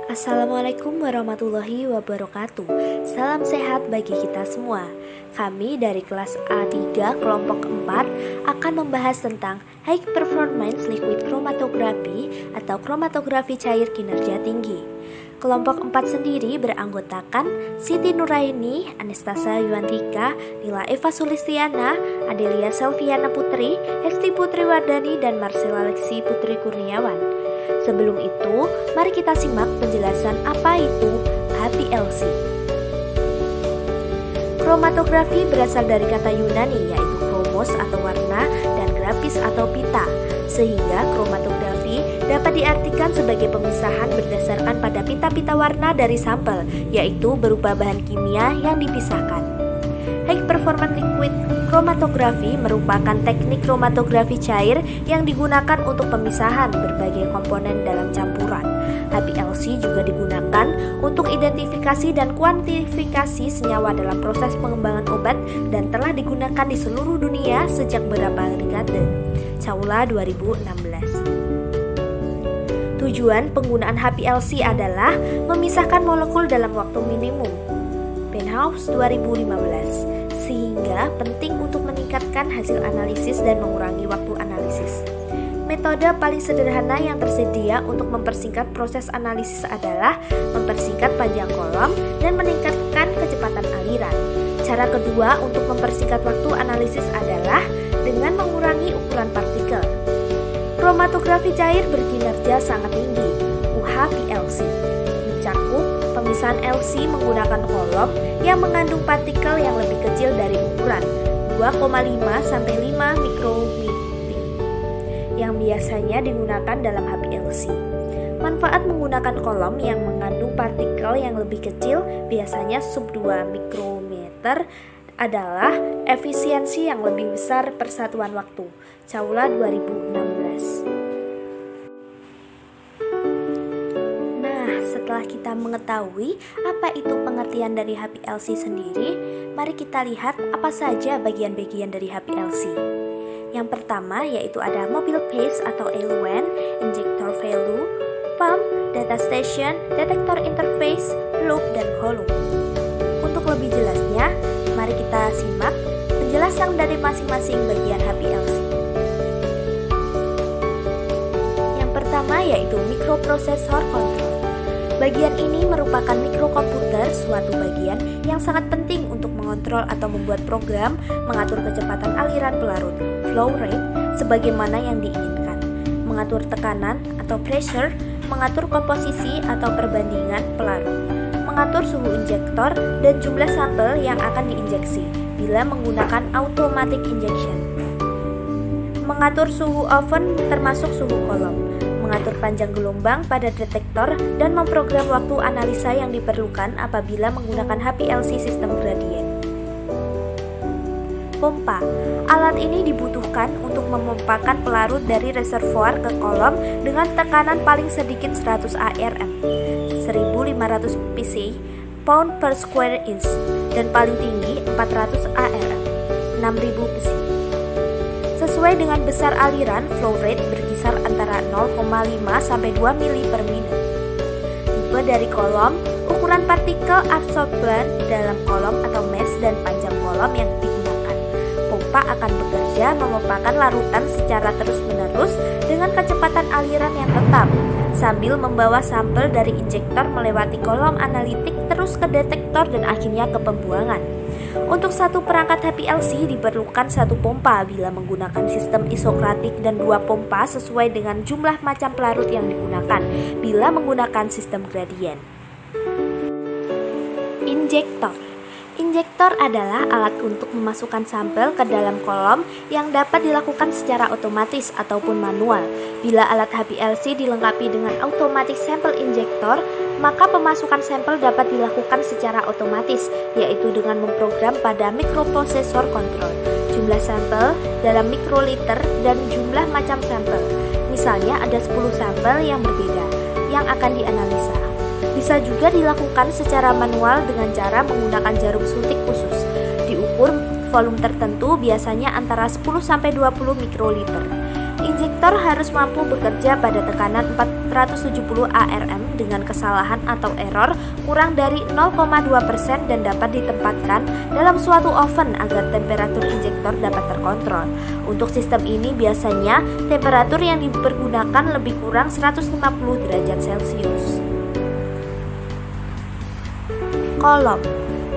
Assalamualaikum warahmatullahi wabarakatuh. Salam sehat bagi kita semua. Kami dari kelas A3 kelompok 4 akan membahas tentang High Performance Liquid Chromatography atau kromatografi cair kinerja tinggi. Kelompok 4 sendiri beranggotakan Siti Nuraini, Anastasia Yuantika, Nila Eva Sulistiana, Adelia Selviana Putri, Hesti Putri Wardani, dan Marcella Lexi Putri Kurniawan. Sebelum itu, mari kita simak penjelasan apa itu HPLC. Kromatografi berasal dari kata Yunani yaitu chromos atau warna dan grafis atau pita, sehingga kromatografi dapat diartikan sebagai pemisahan berdasarkan pada pita-pita warna dari sampel, yaitu berupa bahan kimia yang dipisahkan. High Performance Liquid Chromatography merupakan teknik kromatografi cair yang digunakan untuk pemisahan berbagai komponen dalam campuran. HPLC juga digunakan untuk identifikasi dan kuantifikasi senyawa dalam proses pengembangan obat dan telah digunakan di seluruh dunia sejak beberapa dekade. Caula 2016. Tujuan penggunaan HPLC adalah memisahkan molekul dalam waktu minimum. Penhouse 2015. Sehingga penting untuk meningkatkan hasil analisis dan mengurangi waktu analisis. Metode paling sederhana yang tersedia untuk mempersingkat proses analisis adalah mempersingkat panjang kolom dan meningkatkan kecepatan aliran. Cara kedua untuk mempersingkat waktu analisis adalah dengan mengurangi ukuran partikel. Kromatografi cair berkinerja sangat tinggi, UHPLC, mencakup pemisahan LC menggunakan kolom yang mengandung partikel yang lebih kecil dari ukuran 2,5 sampai 5 mikrometer yang biasanya digunakan dalam HPLC. Manfaat menggunakan kolom yang mengandung partikel yang lebih kecil, biasanya sub 2 mikrometer, adalah efisiensi yang lebih besar persatuan waktu. Caula 2016. Setelah kita mengetahui apa itu pengertian dari HPLC sendiri, mari kita lihat apa saja bagian-bagian dari HPLC. Yang pertama yaitu ada mobile phase atau eluent, injector value, pump, data station, detektor interface, loop, dan column. Untuk lebih jelasnya, mari kita simak penjelasan dari masing-masing bagian HPLC. Yang pertama yaitu microprocessor control. Bagian ini merupakan mikrokomputer, suatu bagian yang sangat penting untuk mengontrol atau membuat program mengatur kecepatan aliran pelarut, flow rate, sebagaimana yang diinginkan, mengatur tekanan atau pressure, mengatur komposisi atau perbandingan pelarut, mengatur suhu injektor dan jumlah sampel yang akan diinjeksi bila menggunakan automatic injection, mengatur suhu oven termasuk suhu kolom, mengatur panjang gelombang pada detektor, dan memprogram waktu analisa yang diperlukan apabila menggunakan HPLC sistem gradient. Pompa. Alat ini dibutuhkan untuk memompakan pelarut dari reservoir ke kolom dengan tekanan paling sedikit 100 ARM, 1500 psi, pound per square inch, dan paling tinggi 400 ARM, 6000 psi. Sesuai dengan besar aliran, flow rate berkisar antara 0,5 sampai 2 mili per menit. Tipe dari kolom, ukuran partikel absorban dalam kolom atau mesh, dan panjang kolom yang digunakan. Pompa akan bekerja memompakan larutan secara terus-menerus dengan kecepatan aliran yang tetap, sambil membawa sampel dari injektor melewati kolom analitik terus ke detektor dan akhirnya ke pembuangan. Untuk satu perangkat HPLC diperlukan satu pompa bila menggunakan sistem isokratik dan 2 pompa sesuai dengan jumlah macam pelarut yang digunakan bila menggunakan sistem gradient. Injektor. Injektor adalah alat untuk memasukkan sampel ke dalam kolom yang dapat dilakukan secara otomatis ataupun manual. Bila alat HPLC dilengkapi dengan automatic sample injector, maka pemasukan sampel dapat dilakukan secara otomatis, yaitu dengan memprogram pada microprocessor control, jumlah sampel dalam mikroliter, dan jumlah macam sampel. Misalnya ada 10 sampel yang berbeda yang akan dianalisa. Bisa juga dilakukan secara manual dengan cara menggunakan jarum suntik khusus. Diukur volume tertentu, biasanya antara 10-20 mikroliter. injektor harus mampu bekerja pada tekanan 470 ARM dengan kesalahan atau error kurang dari 0,2% dan dapat ditempatkan dalam suatu oven agar temperatur injektor dapat terkontrol. Untuk sistem ini biasanya temperatur yang dipergunakan lebih kurang 150 derajat Celcius.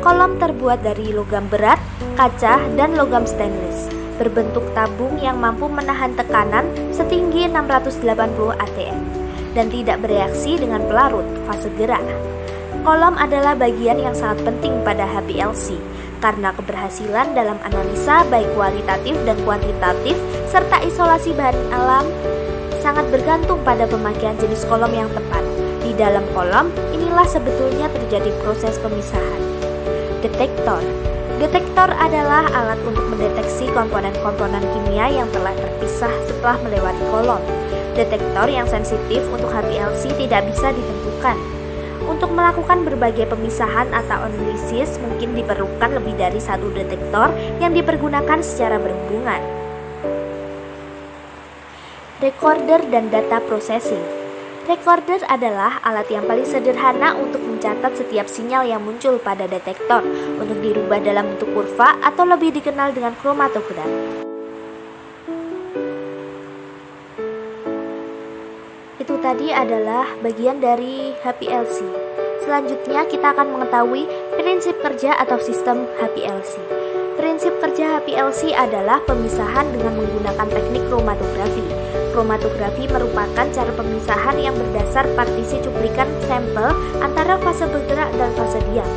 Kolom terbuat dari logam berat, kaca, dan logam stainless, berbentuk tabung yang mampu menahan tekanan setinggi 680 atm dan tidak bereaksi dengan pelarut fase gerak. Kolom adalah bagian yang sangat penting pada HPLC karena keberhasilan dalam analisa baik kualitatif dan kuantitatif serta isolasi bahan alam sangat bergantung pada pemakaian jenis kolom yang tepat. Di dalam kolom inilah sebetulnya terjadi proses pemisahan. Detektor adalah alat untuk mendeteksi komponen-komponen kimia yang telah terpisah setelah melewati kolom. Detektor yang sensitif untuk HPLC tidak bisa ditentukan. Untuk melakukan berbagai pemisahan atau analisis mungkin diperlukan lebih dari satu detektor yang dipergunakan secara berhubungan. Recorder dan data processing. Recorder adalah alat yang paling sederhana untuk mencatat setiap sinyal yang muncul pada detektor untuk dirubah dalam bentuk kurva atau lebih dikenal dengan kromatogram. Itu tadi adalah bagian dari HPLC. Selanjutnya kita akan mengetahui prinsip kerja atau sistem HPLC. Prinsip kerja HPLC adalah pemisahan dengan menggunakan teknik kromatografi. Kromatografi merupakan cara pemisahan yang berdasar partisi cuplikan sampel antara fase bergerak dan fase diam.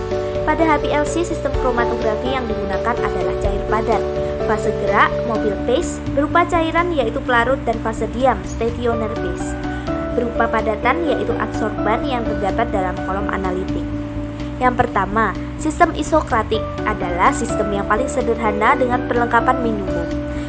Pada HPLC, sistem kromatografi yang digunakan adalah cair padat. Fase gerak, mobile phase, berupa cairan yaitu pelarut, dan fase diam, stationary phase, berupa padatan yaitu adsorban yang terdapat dalam kolom analitik. Yang pertama, sistem isokratik adalah sistem yang paling sederhana dengan perlengkapan minimum.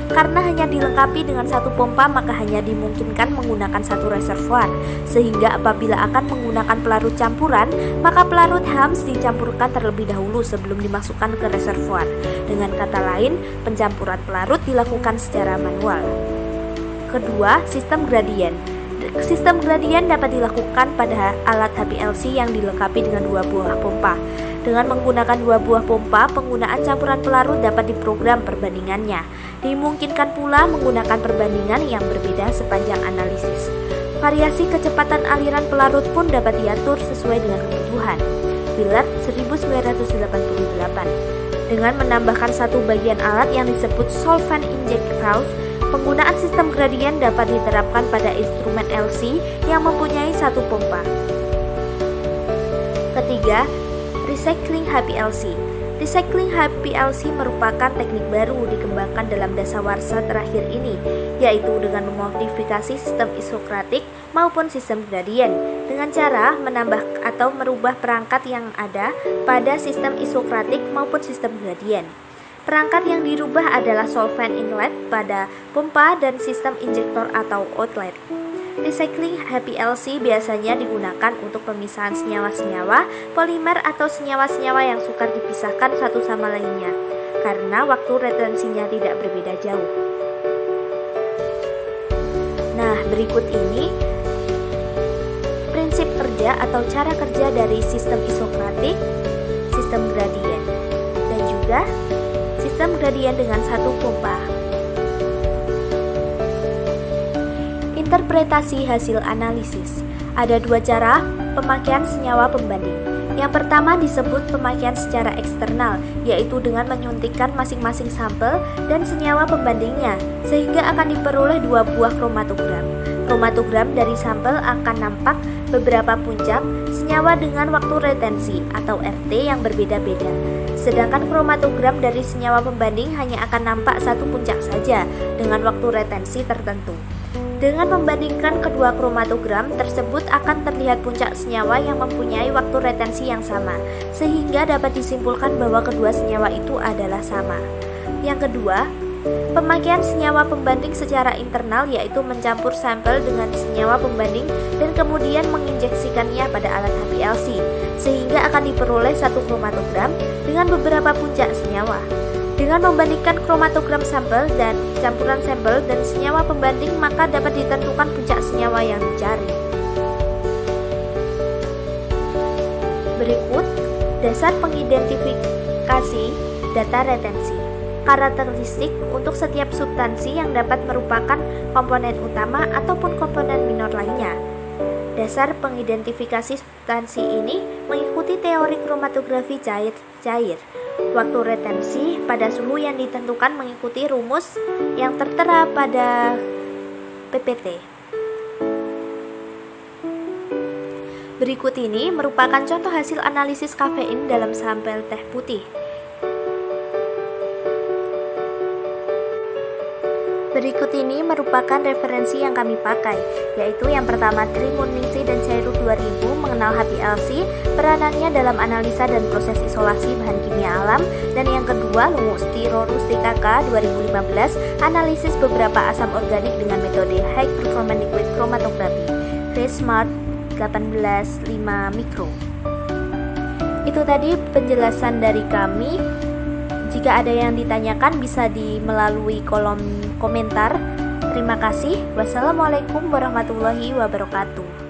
Karena hanya dilengkapi dengan satu pompa, maka hanya dimungkinkan menggunakan satu reservoir, sehingga apabila akan menggunakan pelarut campuran, maka pelarut harus dicampurkan terlebih dahulu sebelum dimasukkan ke reservoir. Dengan kata lain, pencampuran pelarut dilakukan secara manual. Kedua, sistem gradien. Sistem gradien dapat dilakukan pada alat HPLC yang dilengkapi dengan dua buah pompa. Dengan menggunakan dua buah pompa, penggunaan campuran pelarut dapat diprogram perbandingannya. Dimungkinkan pula menggunakan perbandingan yang berbeda sepanjang analisis. Variasi kecepatan aliran pelarut pun dapat diatur sesuai dengan kebutuhan. Willard 1988. Dengan menambahkan satu bagian alat yang disebut solvent inject valve, penggunaan sistem gradien dapat diterapkan pada instrumen LC yang mempunyai satu pompa. Ketiga, recycling HPLC. Recycling HPLC merupakan teknik baru dikembangkan dalam dasawarsa terakhir ini, yaitu dengan memodifikasi sistem isokratik maupun sistem gradien dengan cara menambah atau merubah perangkat yang ada pada sistem isokratik maupun sistem gradien. Perangkat yang dirubah adalah solvent inlet pada pompa dan sistem injektor atau outlet. Recycling HPLC biasanya digunakan untuk pemisahan senyawa-senyawa, polimer atau senyawa-senyawa yang sukar dipisahkan satu sama lainnya, karena waktu retensinya tidak berbeda jauh. Nah, berikut ini prinsip kerja atau cara kerja dari sistem isokratik, sistem gradien, dan juga sistem gradien dengan satu pompa. Interpretasi hasil analisis. Ada dua cara pemakaian senyawa pembanding. Yang pertama disebut pemakaian secara eksternal, yaitu dengan menyuntikkan masing-masing sampel dan senyawa pembandingnya, sehingga akan diperoleh dua buah kromatogram. Kromatogram dari sampel akan nampak beberapa puncak senyawa dengan waktu retensi atau RT yang berbeda-beda. Sedangkan kromatogram dari senyawa pembanding hanya akan nampak satu puncak saja dengan waktu retensi tertentu. Dengan membandingkan kedua kromatogram tersebut akan terlihat puncak senyawa yang mempunyai waktu retensi yang sama, sehingga dapat disimpulkan bahwa kedua senyawa itu adalah sama. Yang kedua, pemakaian senyawa pembanding secara internal, yaitu mencampur sampel dengan senyawa pembanding dan kemudian menginjeksikannya pada alat HPLC, sehingga akan diperoleh satu kromatogram dengan beberapa puncak senyawa. Dengan membandingkan kromatogram sampel dan campuran sampel dan senyawa pembanding, maka dapat ditentukan puncak senyawa yang dicari. Berikut dasar pengidentifikasi data retensi. Karakteristik untuk setiap substansi yang dapat merupakan komponen utama ataupun komponen minor lainnya. Dasar pengidentifikasi substansi ini mengikuti teori kromatografi cair-cair. Waktu retensi pada suhu yang ditentukan mengikuti rumus yang tertera pada PPT. Berikut ini merupakan contoh hasil analisis kafein dalam sampel teh putih. Berikut ini merupakan referensi yang kami pakai, yaitu yang pertama Trimuningsi dan Chairut 2000 mengenal HPLC, peranannya dalam analisa dan proses isolasi bahan kimia alam, dan yang kedua Lumustyrorus TKK 2015, analisis beberapa asam organik dengan metode High Performance Liquid Chromatography, Smart 18,5 mikro. Itu tadi penjelasan dari kami. Jika ada yang ditanyakan bisa melalui kolom komentar. Terima kasih. Wassalamualaikum warahmatullahi wabarakatuh.